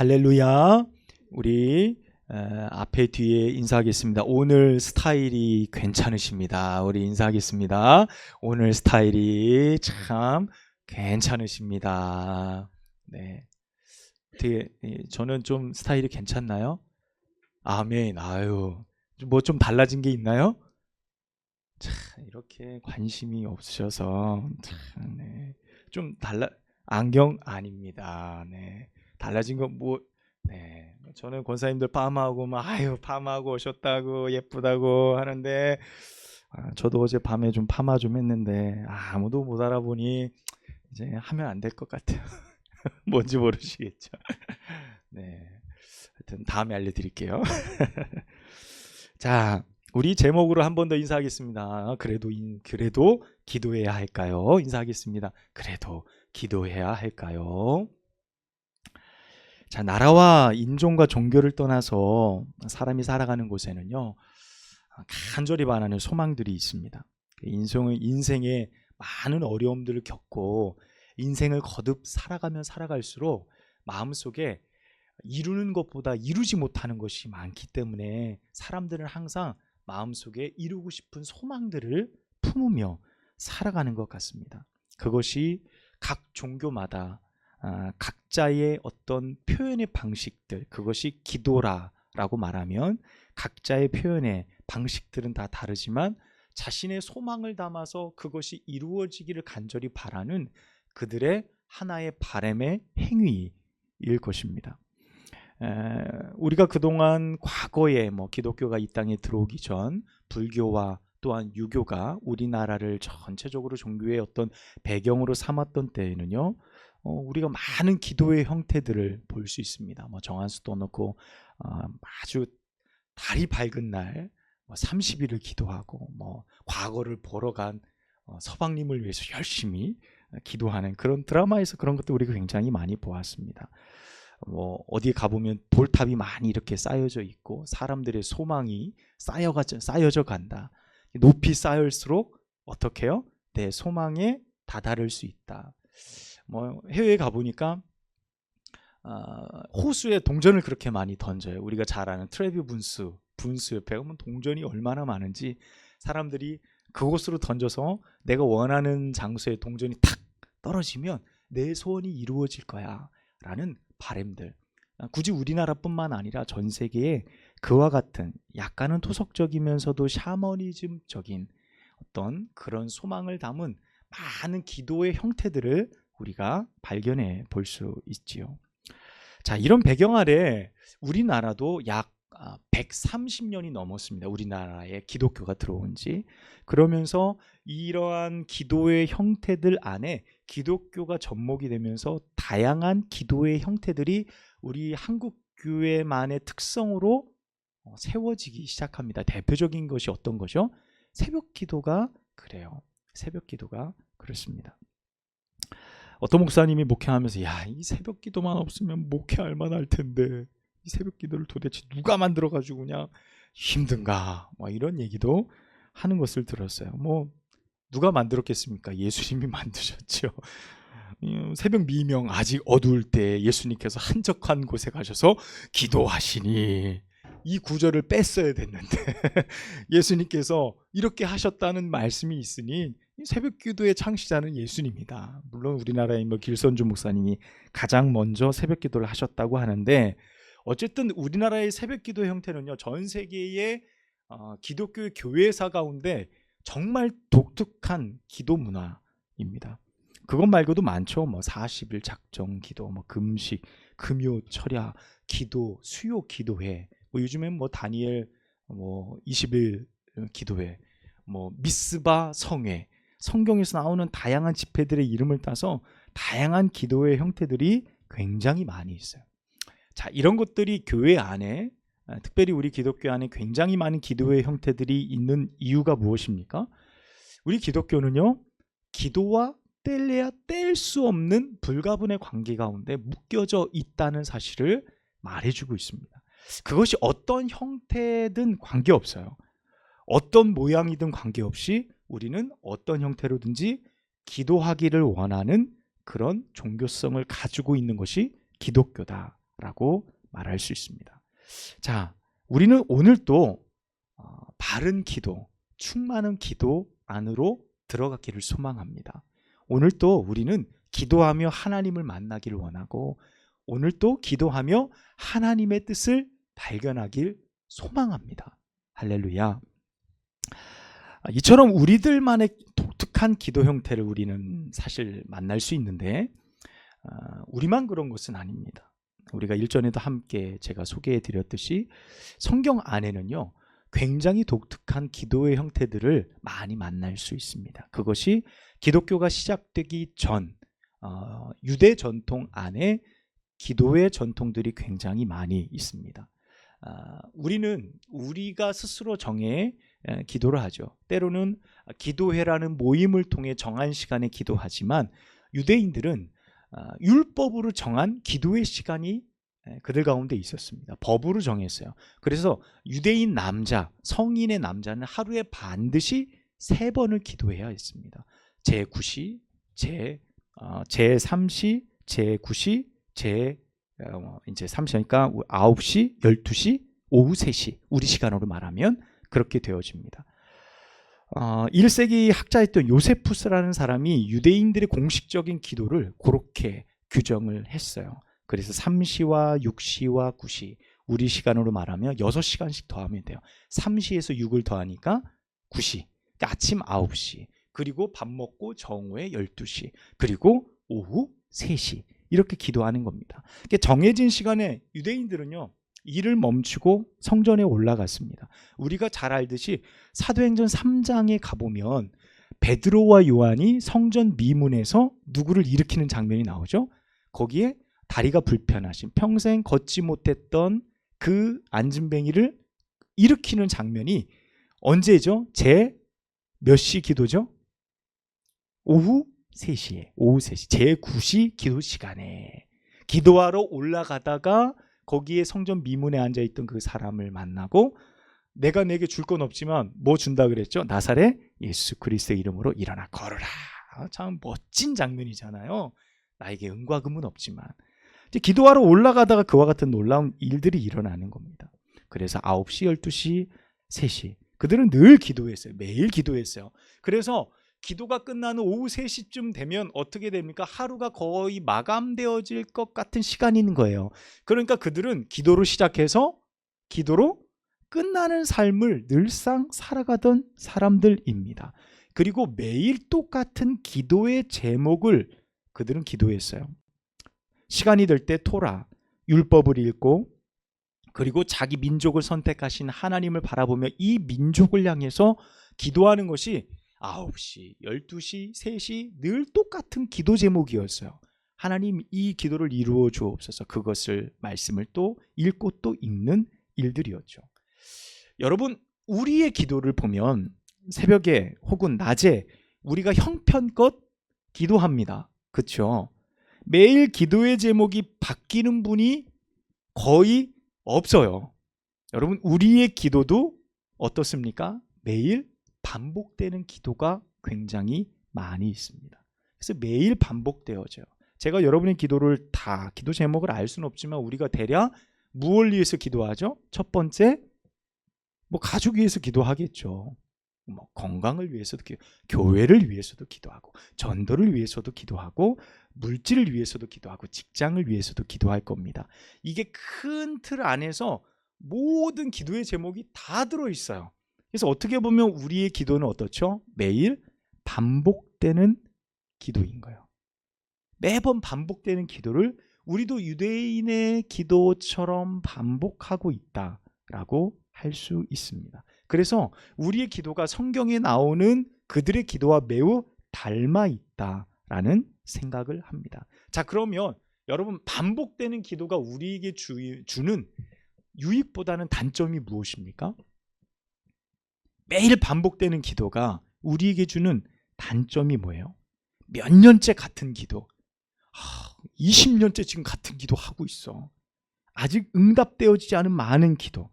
할렐루야. 우리 앞에 뒤에 인사하겠습니다. 오늘 스타일이 괜찮으십니다. 우리 인사하겠습니다. 오늘 스타일이 참 괜찮으십니다. 네. 어떻게 저는 좀 스타일이 괜찮나요? 아멘. 아유. 뭐 좀 달라진 게 있나요? 참 이렇게 관심이 없으셔서 참, 네. 좀 달라 안경 아닙니다. 네. 달라진 건 뭐 네. 저는 권사님들 파마하고 막 아유 파마하고 오셨다고 예쁘다고 하는데 저도 어제 밤에 좀 파마 좀 했는데 아무도 못 알아보니 이제 하면 안 될 것 같아요. 뭔지 모르시겠죠. 네. 하여튼 다음에 알려드릴게요. 자, 우리 제목으로 한 번 더 인사하겠습니다. 그래도 기도해야 할까요? 인사하겠습니다. 그래도 기도해야 할까요? 자, 나라와 인종과 종교를 떠나서 사람이 살아가는 곳에는요, 간절히 바라는 소망들이 있습니다. 인생에 많은 어려움들을 겪고 인생을 거듭 살아가면 살아갈수록 마음속에 이루는 것보다 이루지 못하는 것이 많기 때문에 사람들은 항상 마음속에 이루고 싶은 소망들을 품으며 살아가는 것 같습니다. 그것이 각 종교마다 각자의 어떤 표현의 방식들, 그것이 기도라고 말하면 각자의 표현의 방식들은 다 다르지만 자신의 소망을 담아서 그것이 이루어지기를 간절히 바라는 그들의 하나의 바람의 행위일 것입니다. 우리가 그동안 과거에 기독교가 이 땅에 들어오기 전 불교와 또한 유교가 우리나라를 전체적으로 종교의 어떤 배경으로 삼았던 때에는요, 우리가 많은 기도의 형태들을 볼 수 있습니다. 정한수 떠놓고 아주 달이 밝은 날 30일을 기도하고 과거를 보러 간 서방님을 위해서 열심히 기도하는 그런 드라마에서 그런 것도 우리가 굉장히 많이 보았습니다. 어디에 가보면 돌탑이 많이 이렇게 쌓여져 있고 사람들의 소망이 쌓여져 간다. 높이 쌓일수록 어떻게 해요? 내 소망에 다다를 수 있다. 해외에 가보니까 호수에 동전을 그렇게 많이 던져요. 우리가 잘 아는 트레비 분수 옆에 가면 동전이 얼마나 많은지 사람들이 그곳으로 던져서 내가 원하는 장소에 동전이 탁 떨어지면 내 소원이 이루어질 거야 라는 바람들. 굳이 우리나라뿐만 아니라 전 세계에 그와 같은 약간은 토속적이면서도 샤머니즘적인 어떤 그런 소망을 담은 많은 기도의 형태들을 우리가 발견해 볼 수 있지요. 자, 이런 배경 아래 우리나라도 약 130년이 넘었습니다. 우리나라에 기독교가 들어온 지. 그러면서 이러한 기도의 형태들 안에 기독교가 접목이 되면서 다양한 기도의 형태들이 우리 한국 교회만의 특성으로 세워지기 시작합니다. 대표적인 것이 어떤 거죠? 새벽 기도가 그래요. 새벽 기도가 그렇습니다. 어떤 목사님이 목회하면서 이 새벽 기도만 없으면 목회할 만할 텐데 이 새벽 기도를 도대체 누가 만들어가지고 그냥 힘든가 이런 얘기도 하는 것을 들었어요. 누가 만들었겠습니까? 예수님이 만드셨죠. 새벽 미명 아직 어두울 때 예수님께서 한적한 곳에 가셔서 기도하시니 이 구절을 뺐어야 됐는데 예수님께서 이렇게 하셨다는 말씀이 있으니 새벽 기도의 창시자는 예수님이다. 물론 우리나라의 길선주 목사님이 가장 먼저 새벽 기도를 하셨다고 하는데 어쨌든 우리나라의 새벽 기도 형태는요, 전 세계의 기독교 교회사 가운데 정말 독특한 기도 문화입니다. 그것 말고도 많죠. 40일 작정 기도, 금식, 금요 철야, 기도, 수요 기도회, 요즘엔 다니엘 20일 기도회, 미스바 성회, 성경에서 나오는 다양한 집회들의 이름을 따서 다양한 기도의 형태들이 굉장히 많이 있어요. 자, 이런 것들이 교회 안에, 특별히 우리 기독교 안에 굉장히 많은 기도의 형태들이 있는 이유가 무엇입니까? 우리 기독교는요, 기도와 뗄래야 뗄 수 없는 불가분의 관계 가운데 묶여져 있다는 사실을 말해주고 있습니다. 그것이 어떤 형태든 관계없어요. 어떤 모양이든 관계없이 우리는 어떤 형태로든지 기도하기를 원하는 그런 종교성을 가지고 있는 것이 기독교다 라고 말할 수 있습니다. 자, 우리는 오늘 또 바른 기도, 충만한 기도 안으로 들어가기를 소망합니다. 오늘 또 우리는 기도하며 하나님을 만나기를 원하고, 오늘 또 기도하며 하나님의 뜻을 발견하길 소망합니다. 할렐루야. 이처럼 우리들만의 독특한 기도 형태를 우리는 사실 만날 수 있는데, 우리만 그런 것은 아닙니다. 우리가 일전에도 함께 제가 소개해 드렸듯이 성경 안에는요, 굉장히 독특한 기도의 형태들을 많이 만날 수 있습니다. 그것이 기독교가 시작되기 전 유대 전통 안에 기도의 전통들이 굉장히 많이 있습니다. 우리는 우리가 스스로 정해 기도를 하죠. 때로는 기도회라는 모임을 통해 정한 시간에 기도하지만, 유대인들은 율법으로 정한 기도의 시간이 그들 가운데 있었습니다. 법으로 정했어요. 그래서 유대인 남자, 성인의 남자는 하루에 반드시 3번을 기도해야 했습니다. 제9시, 제3시, 제9시, 이제 3시니까 9시, 12시, 오후 3시, 우리 시간으로 말하면 그렇게 되어집니다. 1세기 학자였던 요세푸스라는 사람이 유대인들의 공식적인 기도를 그렇게 규정을 했어요. 그래서 3시와 6시와 9시, 우리 시간으로 말하면 6시간씩 더하면 돼요. 3시에서 6을 더하니까 9시, 그러니까 아침 9시, 그리고 밥 먹고 정오에 12시, 그리고 오후 3시, 이렇게 기도하는 겁니다. 정해진 시간에 유대인들은요, 일을 멈추고 성전에 올라갔습니다. 우리가 잘 알듯이 사도행전 3장에 가보면 베드로와 요한이 성전 미문에서 누구를 일으키는 장면이 나오죠. 거기에 다리가 불편하신, 평생 걷지 못했던 그 안진뱅이를 일으키는 장면이 언제죠? 몇 시 기도죠? 오후 3시에, 오후 3시, 제9시 기도 시간에 기도하러 올라가다가 거기에 성전 미문에 앉아있던 그 사람을 만나고, 내가 내게 줄 건 없지만 뭐 준다 그랬죠? 나사렛 예수 그리스도의 이름으로 일어나 걸어라. 참 멋진 장면이잖아요. 나에게 은과 금은 없지만. 이제 기도하러 올라가다가 그와 같은 놀라운 일들이 일어나는 겁니다. 그래서 9시, 12시, 3시, 그들은 늘 기도했어요. 매일 기도했어요. 그래서 기도가 끝나는 오후 3시쯤 되면 어떻게 됩니까? 하루가 거의 마감되어질 것 같은 시간인 거예요. 그러니까 그들은 기도로 시작해서 기도로 끝나는 삶을 늘상 살아가던 사람들입니다. 그리고 매일 똑같은 기도의 제목을 그들은 기도했어요. 시간이 될 때 토라, 율법을 읽고, 그리고 자기 민족을 선택하신 하나님을 바라보며 이 민족을 향해서 기도하는 것이 9시, 12시, 3시 늘 똑같은 기도 제목이었어요. 하나님, 이 기도를 이루어 주옵소서. 그것을 말씀을 또 읽고 또 읽는 일들이었죠. 여러분, 우리의 기도를 보면 새벽에 혹은 낮에 우리가 형편껏 기도합니다. 그렇죠? 매일 기도의 제목이 바뀌는 분이 거의 없어요. 여러분, 우리의 기도도 어떻습니까? 매일 반복되는 기도가 굉장히 많이 있습니다. 그래서 매일 반복되어져요. 제가 여러분의 기도를 다, 기도 제목을 알 수는 없지만 우리가 대략 무엇을 위해서 기도하죠? 첫 번째, 가족 위해서 기도하겠죠. 건강을 위해서도 교회를 위해서도 기도하고, 전도를 위해서도 기도하고, 물질을 위해서도 기도하고, 직장을 위해서도 기도할 겁니다. 이게 큰 틀 안에서 모든 기도의 제목이 다 들어있어요. 그래서 어떻게 보면 우리의 기도는 어떻죠? 매일 반복되는 기도인 거예요. 매번 반복되는 기도를 우리도 유대인의 기도처럼 반복하고 있다라고 할 수 있습니다. 그래서 우리의 기도가 성경에 나오는 그들의 기도와 매우 닮아 있다라는 생각을 합니다. 자, 그러면 여러분, 반복되는 기도가 우리에게 주는 유익보다는 단점이 무엇입니까? 매일 반복되는 기도가 우리에게 주는 단점이 뭐예요? 몇 년째 같은 기도, 20년째 지금 같은 기도 하고 있어. 아직 응답되어지지 않은 많은 기도.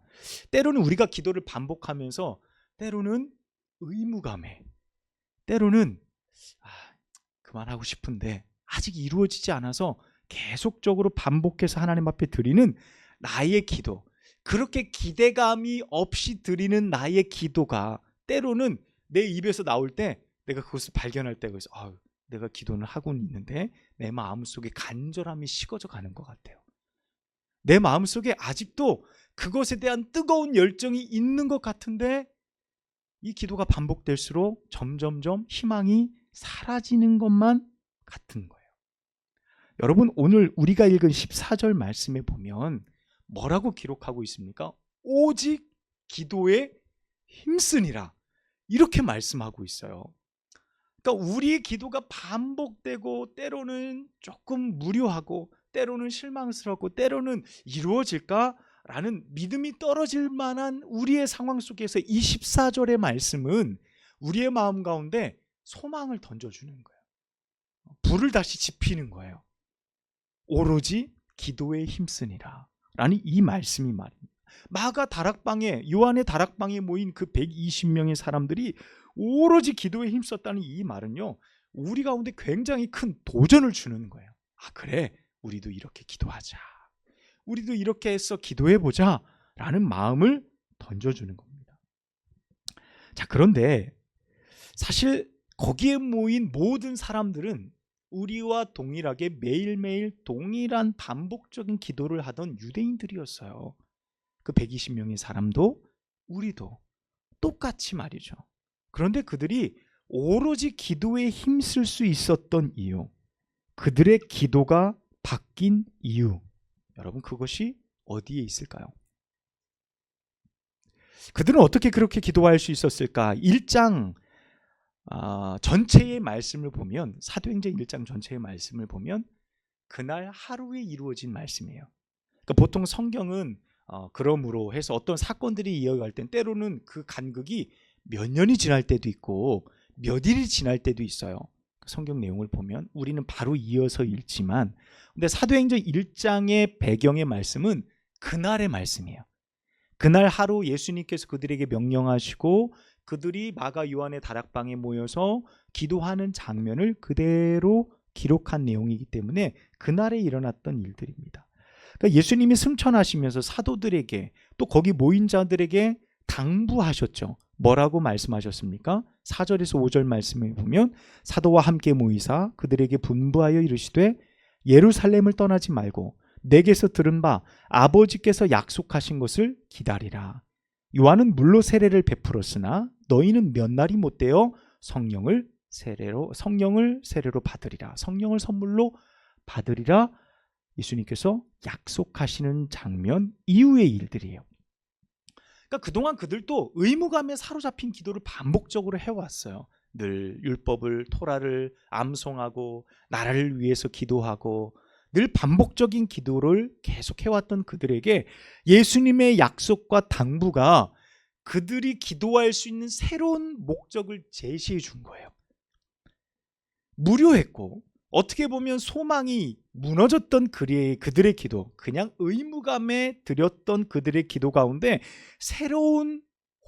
때로는 우리가 기도를 반복하면서 때로는 의무감에, 때로는 그만하고 싶은데 아직 이루어지지 않아서 계속적으로 반복해서 하나님 앞에 드리는 나의 기도, 그렇게 기대감이 없이 드리는 나의 기도가 때로는 내 입에서 나올 때 내가 그것을 발견할 때가 있어. 내가 기도는 하고는 있는데 내 마음속에 간절함이 식어져 가는 것 같아요. 내 마음속에 아직도 그것에 대한 뜨거운 열정이 있는 것 같은데 이 기도가 반복될수록 점점점 희망이 사라지는 것만 같은 거예요. 여러분, 오늘 우리가 읽은 14절 말씀에 보면 뭐라고 기록하고 있습니까? 오직 기도에 힘쓰니라, 이렇게 말씀하고 있어요. 그러니까 우리의 기도가 반복되고 때로는 조금 무료하고 때로는 실망스럽고 때로는 이루어질까라는 믿음이 떨어질 만한 우리의 상황 속에서 이 14절의 말씀은 우리의 마음 가운데 소망을 던져주는 거예요. 불을 다시 지피는 거예요. 오로지 기도에 힘쓰니라 라는 이 말씀이 말입니다. 마가 다락방에, 요한의 다락방에 모인 그 120명의 사람들이 오로지 기도에 힘썼다는 이 말은요, 우리 가운데 굉장히 큰 도전을 주는 거예요. 그래, 우리도 이렇게 기도하자, 우리도 이렇게 해서 기도해보자 라는 마음을 던져주는 겁니다. 자, 그런데 사실 거기에 모인 모든 사람들은 우리와 동일하게 매일매일 동일한 반복적인 기도를 하던 유대인들이었어요. 그 120명의 사람도 우리도 똑같이 말이죠. 그런데 그들이 오로지 기도에 힘쓸 수 있었던 이유, 그들의 기도가 바뀐 이유, 여러분, 그것이 어디에 있을까요? 그들은 어떻게 그렇게 기도할 수 있었을까? 1장 전체의 말씀을 보면, 사도행전 1장 전체의 말씀을 보면 그날 하루에 이루어진 말씀이에요. 그러니까 보통 성경은 그러므로 해서 어떤 사건들이 이어갈 땐 때로는 그 간극이 몇 년이 지날 때도 있고 몇 일이 지날 때도 있어요. 성경 내용을 보면 우리는 바로 이어서 읽지만, 근데 사도행전 1장의 배경의 말씀은 그날의 말씀이에요. 그날 하루 예수님께서 그들에게 명령하시고 그들이 마가 요한의 다락방에 모여서 기도하는 장면을 그대로 기록한 내용이기 때문에 그날에 일어났던 일들입니다. 그러니까 예수님이 승천하시면서 사도들에게 또 거기 모인 자들에게 당부하셨죠. 뭐라고 말씀하셨습니까? 4절에서 5절 말씀에 보면 사도와 함께 모이사 그들에게 분부하여 이르시되 예루살렘을 떠나지 말고 내게서 들은 바 아버지께서 약속하신 것을 기다리라. 요한은 물로 세례를 베풀었으나 너희는 몇 날이 못되어 성령을 세례로 받으리라. 성령을 선물로 받으리라. 예수님께서 약속하시는 장면 이후의 일들이에요. 그러니까 그동안 그들도 의무감에 사로잡힌 기도를 반복적으로 해왔어요. 늘 율법을, 토라를 암송하고 나라를 위해서 기도하고 늘 반복적인 기도를 계속해왔던 그들에게 예수님의 약속과 당부가 그들이 기도할 수 있는 새로운 목적을 제시해 준 거예요. 무료했고 어떻게 보면 소망이 무너졌던 그들의 기도, 그냥 의무감에 드렸던 그들의 기도 가운데 새로운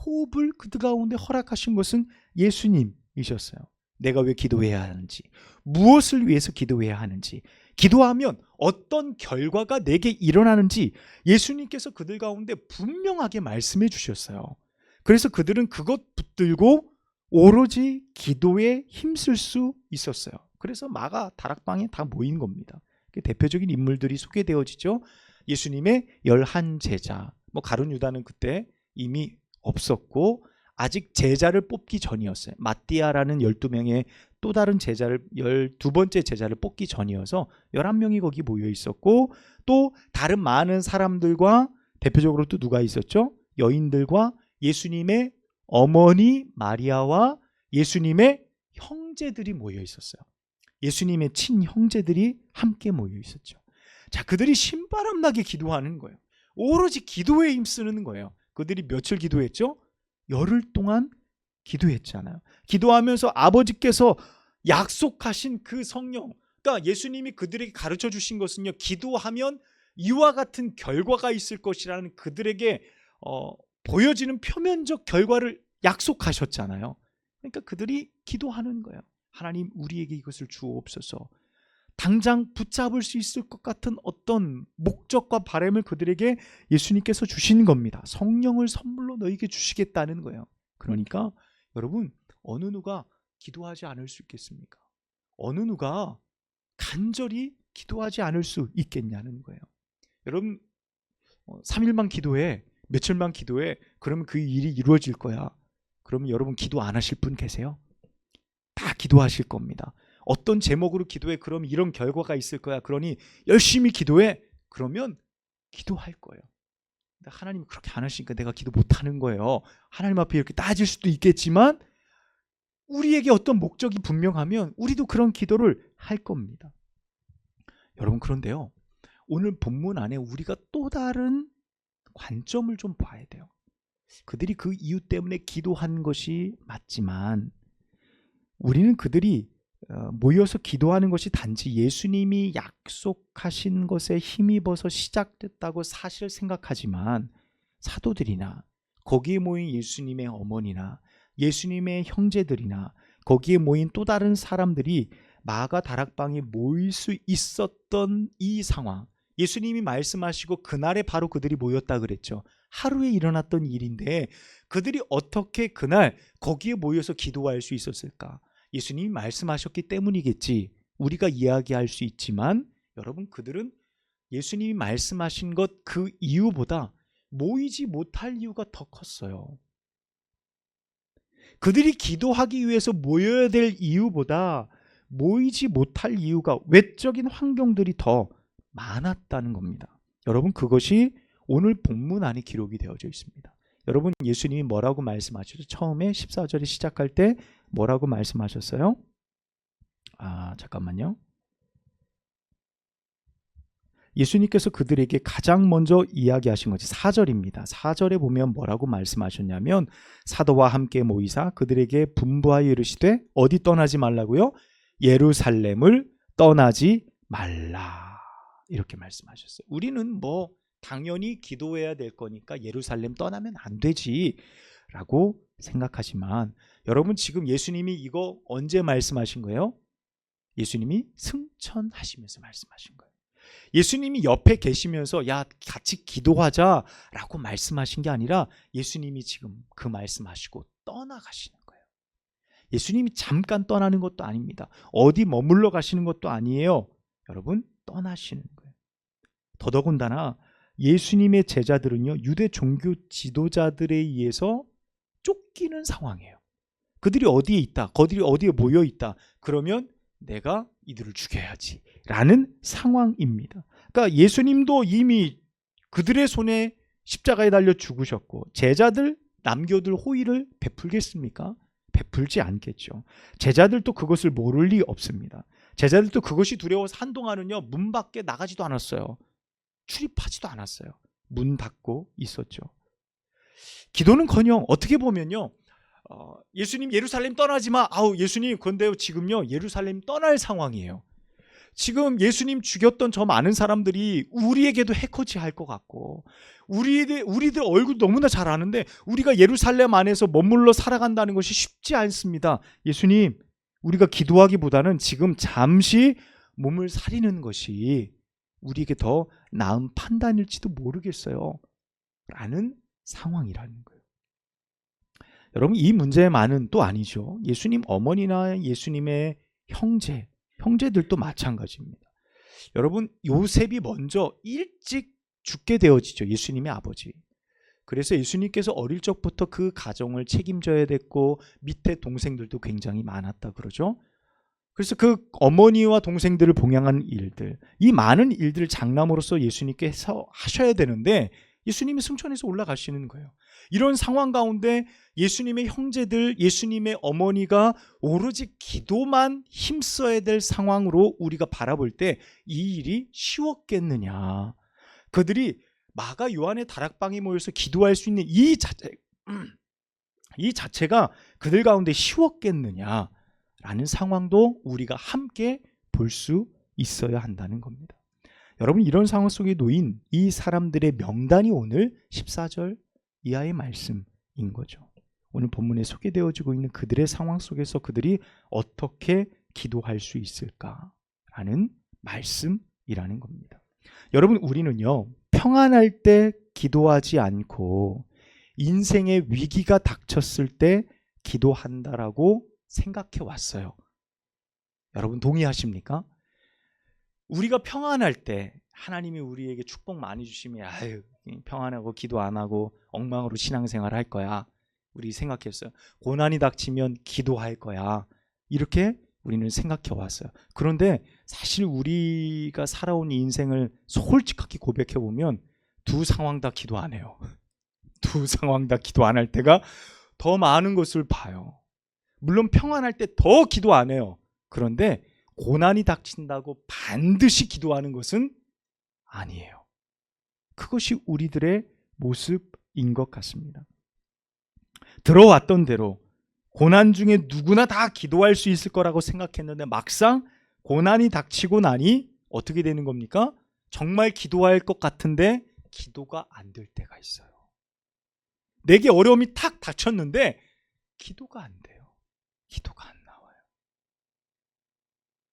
호흡을 그들 가운데 허락하신 것은 예수님이셨어요. 내가 왜 기도해야 하는지, 무엇을 위해서 기도해야 하는지, 기도하면 어떤 결과가 내게 일어나는지 예수님께서 그들 가운데 분명하게 말씀해 주셨어요. 그래서 그들은 그것 붙들고 오로지 기도에 힘쓸 수 있었어요. 그래서 마가 다락방에 다 모인 겁니다. 대표적인 인물들이 소개되어지죠. 예수님의 11제자, 가룟 유다는 그때 이미 없었고 아직 제자를 뽑기 전이었어요. 마띠아라는 12명의 또 다른 제자를 12번째 제자를 뽑기 전이어서 11명이 거기 모여 있었고 또 다른 많은 사람들과 대표적으로 또 누가 있었죠? 여인들과 예수님의 어머니 마리아와 예수님의 형제들이 모여 있었어요. 예수님의 친형제들이 함께 모여 있었죠. 자, 그들이 신바람나게 기도하는 거예요. 오로지 기도에 힘쓰는 거예요. 그들이 며칠 기도했죠? 열흘 동안 기도했잖아요. 기도하면서 아버지께서 약속하신 그 성령, 그러니까 예수님이 그들에게 가르쳐 주신 것은요, 기도하면 이와 같은 결과가 있을 것이라는 그들에게 보여지는 표면적 결과를 약속하셨잖아요. 그러니까 그들이 기도하는 거예요. 하나님, 우리에게 이것을 주옵소서. 당장 붙잡을 수 있을 것 같은 어떤 목적과 바람을 그들에게 예수님께서 주신 겁니다. 성령을 선물로 너에게 주시겠다는 거예요. 그러니까 여러분, 어느 누가 기도하지 않을 수 있겠습니까? 어느 누가 간절히 기도하지 않을 수 있겠냐는 거예요. 여러분, 3일만 기도해, 며칠만 기도해, 그러면 그 일이 이루어질 거야. 그러면 여러분 기도 안 하실 분 계세요? 다 기도하실 겁니다. 어떤 제목으로 기도해? 그럼 이런 결과가 있을 거야. 그러니 열심히 기도해. 그러면 기도할 거예요. 근데 하나님이 그렇게 안 하시니까 내가 기도 못 하는 거예요. 하나님 앞에 이렇게 따질 수도 있겠지만 우리에게 어떤 목적이 분명하면 우리도 그런 기도를 할 겁니다. 여러분, 그런데요, 오늘 본문 안에 우리가 또 다른 관점을 좀 봐야 돼요. 그들이 그 이유 때문에 기도한 것이 맞지만 우리는 그들이 모여서 기도하는 것이 단지 예수님이 약속하신 것에 힘입어서 시작됐다고 사실 생각하지만 사도들이나 거기에 모인 예수님의 어머니나 예수님의 형제들이나 거기에 모인 또 다른 사람들이 마가 다락방에 모일 수 있었던 이 상황, 예수님이 말씀하시고 그날에 바로 그들이 모였다 그랬죠. 하루에 일어났던 일인데 그들이 어떻게 그날 거기에 모여서 기도할 수 있었을까? 예수님이 말씀하셨기 때문이겠지. 우리가 이야기할 수 있지만 여러분, 그들은 예수님이 말씀하신 것 그 이유보다 모이지 못할 이유가 더 컸어요. 그들이 기도하기 위해서 모여야 될 이유보다 모이지 못할 이유가, 외적인 환경들이 더 많았다는 겁니다. 여러분, 그것이 오늘 본문 안에 기록이 되어져 있습니다. 여러분, 예수님이 뭐라고 말씀하셨죠? 처음에 14절에 시작할 때 뭐라고 말씀하셨어요? 잠깐만요. 예수님께서 그들에게 가장 먼저 이야기하신 것이 4절입니다. 4절에 보면 뭐라고 말씀하셨냐면 사도와 함께 모이사 그들에게 분부하여 이르시되 어디 떠나지 말라고요? 예루살렘을 떠나지 말라. 이렇게 말씀하셨어요. 우리는 당연히 기도해야 될 거니까 예루살렘 떠나면 안 되지 라고 생각하지만 여러분, 지금 예수님이 이거 언제 말씀하신 거예요? 예수님이 승천하시면서 말씀하신 거예요. 예수님이 옆에 계시면서 야, 같이 기도하자 라고 말씀하신 게 아니라 예수님이 지금 그 말씀하시고 떠나가시는 거예요. 예수님이 잠깐 떠나는 것도 아닙니다. 어디 머물러 가시는 것도 아니에요. 여러분, 떠나시는 거예요. 더더군다나 예수님의 제자들은요, 유대 종교 지도자들에 의해서 쫓기는 상황이에요. 그들이 어디에 있다, 그들이 어디에 모여 있다, 그러면 내가 이들을 죽여야지 라는 상황입니다. 그러니까 예수님도 이미 그들의 손에 십자가에 달려 죽으셨고 제자들 남겨둘 호의를 베풀겠습니까? 베풀지 않겠죠. 제자들도 그것을 모를 리 없습니다. 제자들도 그것이 두려워서 한동안은요, 문 밖에 나가지도 않았어요. 출입하지도 않았어요. 문 닫고 있었죠. 기도는커녕 어떻게 보면요, 예수님 예루살렘 떠나지 마. 예수님, 그런데 지금요 예루살렘 떠날 상황이에요. 지금 예수님 죽였던 저 많은 사람들이 우리에게도 해코지 할 것 같고 우리들 얼굴 너무나 잘 아는데 우리가 예루살렘 안에서 머물러 살아간다는 것이 쉽지 않습니다. 예수님, 우리가 기도하기보다는 지금 잠시 몸을 사리는 것이 우리에게 더 나은 판단일지도 모르겠어요 라는 상황이라는 거예요. 여러분, 이 문제만은 또 아니죠. 예수님 어머니나 예수님의 형제들도 마찬가지입니다. 여러분, 요셉이 먼저 일찍 죽게 되어지죠. 예수님의 아버지. 그래서 예수님께서 어릴 적부터 그 가정을 책임져야 됐고 밑에 동생들도 굉장히 많았다 그러죠. 그래서 그 어머니와 동생들을 봉양한 일들, 이 많은 일들을 장남으로서 예수님께서 하셔야 되는데 예수님이 승천해서 올라가시는 거예요. 이런 상황 가운데 예수님의 형제들, 예수님의 어머니가 오로지 기도만 힘써야 될 상황으로 우리가 바라볼 때 이 일이 쉬웠겠느냐. 그들이 마가 요한의 다락방에 모여서 기도할 수 있는 이 자체가 그들 가운데 쉬웠겠느냐라는 상황도 우리가 함께 볼 수 있어야 한다는 겁니다. 여러분, 이런 상황 속에 놓인 이 사람들의 명단이 오늘 14절 이하의 말씀인 거죠. 오늘 본문에 소개되어지고 있는 그들의 상황 속에서 그들이 어떻게 기도할 수 있을까라는 말씀이라는 겁니다. 여러분, 우리는요, 평안할 때 기도하지 않고 인생의 위기가 닥쳤을 때 기도한다라고 생각해 왔어요. 여러분 동의하십니까? 우리가 평안할 때 하나님이 우리에게 축복 많이 주시면 아유, 평안하고 기도 안 하고 엉망으로 신앙생활 할 거야. 우리 생각했어요. 고난이 닥치면 기도할 거야. 이렇게 우리는 생각해 왔어요. 그런데 사실 우리가 살아온 인생을 솔직하게 고백해 보면 두 상황 다 기도 안 해요. 두 상황 다 기도 안 할 때가 더 많은 것을 봐요. 물론 평안할 때 더 기도 안 해요. 그런데 고난이 닥친다고 반드시 기도하는 것은 아니에요. 그것이 우리들의 모습인 것 같습니다. 들어왔던 대로 고난 중에 누구나 다 기도할 수 있을 거라고 생각했는데 막상 고난이 닥치고 나니 어떻게 되는 겁니까? 정말 기도할 것 같은데 기도가 안 될 때가 있어요. 내게 어려움이 탁 닥쳤는데 기도가 안 돼요. 기도가 안 나와요.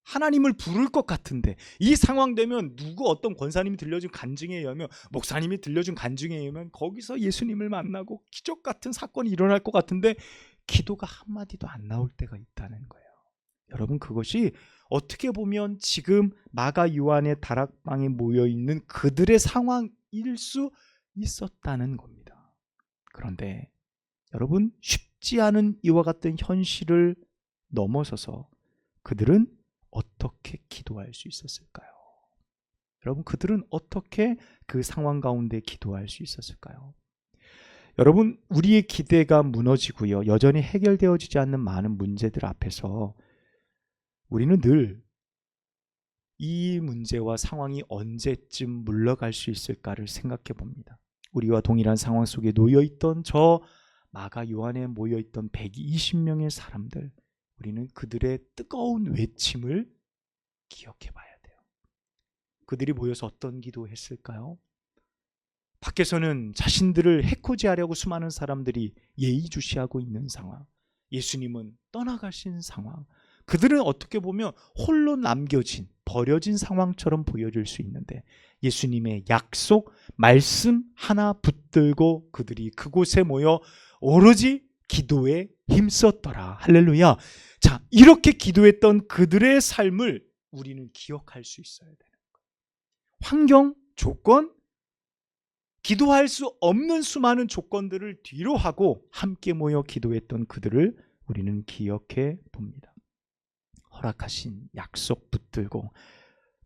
하나님을 부를 것 같은데 이 상황 되면 누구 어떤 권사님이 들려준 간증에 의하면 목사님이 들려준 간증에 의하면 거기서 예수님을 만나고 기적 같은 사건이 일어날 것 같은데 기도가 한마디도 안 나올 때가 있다는 거예요. 여러분, 그것이 어떻게 보면 지금 마가 요한의 다락방에 모여있는 그들의 상황일 수 있었다는 겁니다. 그런데 여러분, 쉽지 않은 이와 같은 현실을 넘어서서 그들은 어떻게 기도할 수 있었을까요? 여러분, 그들은 어떻게 그 상황 가운데 기도할 수 있었을까요? 여러분, 우리의 기대가 무너지고요, 여전히 해결되어지지 않는 많은 문제들 앞에서 우리는 늘 이 문제와 상황이 언제쯤 물러갈 수 있을까를 생각해 봅니다. 우리와 동일한 상황 속에 놓여있던 저 마가 요한에 모여있던 120명의 사람들, 우리는 그들의 뜨거운 외침을 기억해 봐야 돼요. 그들이 모여서 어떤 기도했을까요? 밖에서는 자신들을 해코지하려고 수많은 사람들이 예의주시하고 있는 상황, 예수님은 떠나가신 상황, 그들은 어떻게 보면 홀로 남겨진, 버려진 상황처럼 보여질 수 있는데 예수님의 약속, 말씀 하나 붙들고 그들이 그곳에 모여 오로지 기도에 힘썼더라. 할렐루야. 자, 이렇게 기도했던 그들의 삶을 우리는 기억할 수 있어야 되는 거예요. 환경, 조건, 기도할 수 없는 수많은 조건들을 뒤로 하고 함께 모여 기도했던 그들을 우리는 기억해 봅니다. 허락하신 약속 붙들고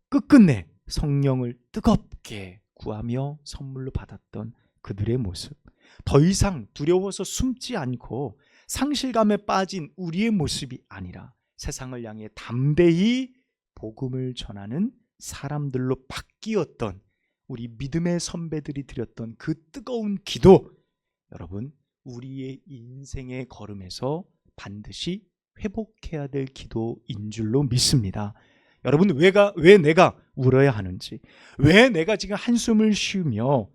끝끝내 성령을 뜨겁게 구하며 선물로 받았던 그들의 모습, 더 이상 두려워서 숨지 않고 상실감에 빠진 우리의 모습이 아니라 세상을 향해 담대히 복음을 전하는 사람들로 바뀌었던 우리 믿음의 선배들이 드렸던 그 뜨거운 기도, 여러분, 우리의 인생의 걸음에서 반드시 회복해야 될 기도인 줄로 믿습니다. 여러분, 왜 내가 울어야 하는지, 왜 내가 지금 한숨을 쉬며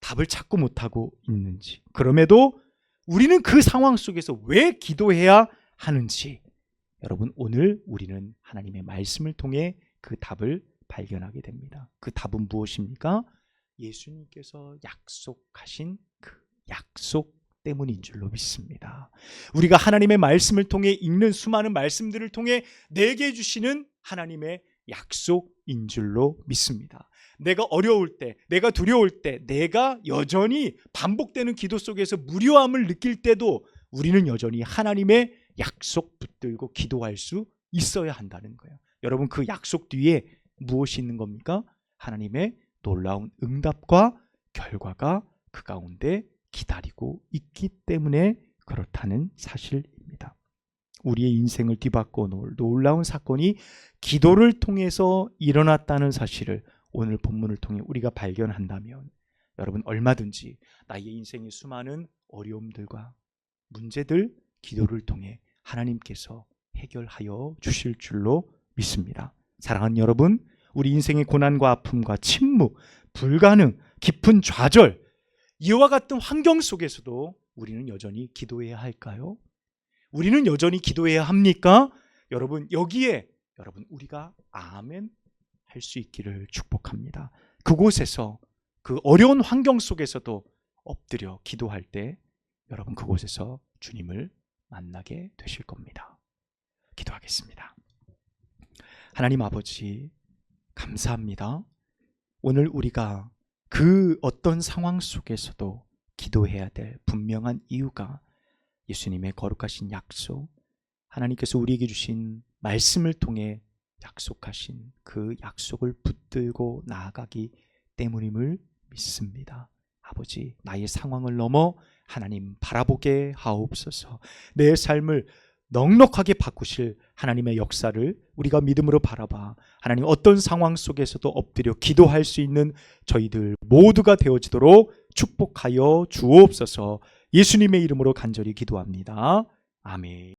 답을 찾고 못하고 있는지, 그럼에도 우리는 그 상황 속에서 왜 기도해야 하는지, 여러분, 오늘 우리는 하나님의 말씀을 통해 그 답을 발견하게 됩니다. 그 답은 무엇입니까? 예수님께서 약속하신 그 약속 때문인 줄로 믿습니다. 우리가 하나님의 말씀을 통해 읽는 수많은 말씀들을 통해 내게 주시는 하나님의 약속인 줄로 믿습니다. 내가 어려울 때, 내가 두려울 때, 내가 여전히 반복되는 기도 속에서 무료함을 느낄 때도 우리는 여전히 하나님의 약속 붙들고 기도할 수 있어야 한다는 거예요. 여러분, 그 약속 뒤에 무엇이 있는 겁니까? 하나님의 놀라운 응답과 결과가 그 가운데 기다리고 있기 때문에 그렇다는 사실입니다. 우리의 인생을 뒤바꿔 놓을 놀라운 사건이 기도를 통해서 일어났다는 사실을 오늘 본문을 통해 우리가 발견한다면 여러분, 얼마든지 나의 인생의 수많은 어려움들과 문제들 기도를 통해 하나님께서 해결하여 주실 줄로 믿습니다. 사랑하는 여러분, 우리 인생의 고난과 아픔과 침묵, 불가능, 깊은 좌절, 이와 같은 환경 속에서도 우리는 여전히 기도해야 할까요? 우리는 여전히 기도해야 합니까? 여러분, 여기에 여러분 우리가 아멘 할 수 있기를 축복합니다. 그곳에서 그 어려운 환경 속에서도 엎드려 기도할 때 여러분 그곳에서 주님을 만나게 되실 겁니다. 기도하겠습니다. 하나님 아버지 감사합니다. 오늘 우리가 그 어떤 상황 속에서도 기도해야 될 분명한 이유가 예수님의 거룩하신 약속, 하나님께서 우리에게 주신 말씀을 통해 약속하신 그 약속을 붙들고 나아가기 때문임을 믿습니다. 아버지, 나의 상황을 넘어 하나님 바라보게 하옵소서. 내 삶을 넉넉하게 바꾸실 하나님의 역사를 우리가 믿음으로 바라봐 하나님 어떤 상황 속에서도 엎드려 기도할 수 있는 저희들 모두가 되어지도록 축복하여 주옵소서. 예수님의 이름으로 간절히 기도합니다. 아멘.